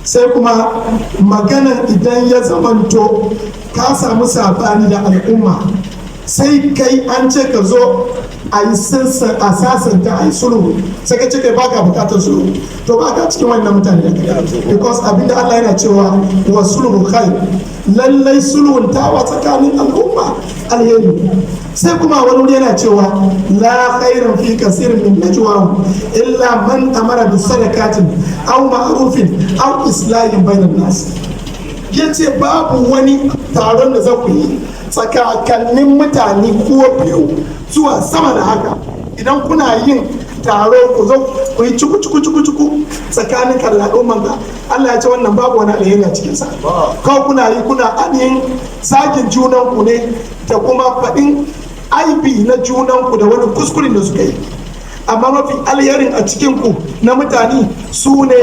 sai kuma maganan idan ya zamanto ka samu sabani da al'umma sai kai an ce ka zo a yi sasanta a yi sulhu sai ka ce kai baka bukatar sulhu to baka cikin wannan mutane da kai because abinda Allah yana cewa wa sulhu khair, lallai sulhun tawa tsakanin al'umma alheri. sai kuma wani wuri yana cewa la khairan fi kasirin min najwahum illa man amara bi sadaqatin aw ma'rufin aw islahin bainan nas. yace babu wani taron da za ku yi tsakanin mutane ko biyu zuwa sama da haka, idan kuna yin taro ku zo ku yi cuku tsakanin al'umman ka, Allah ya ce wannan babu wani alheri a cikin sa. Kawai kuna yi kuna ainihin sakin junan ku ne da kuma faɗin aibi na junan ku da wani kuskuren da suka yi, amma mafi alherin a cikin ku na mutane su ne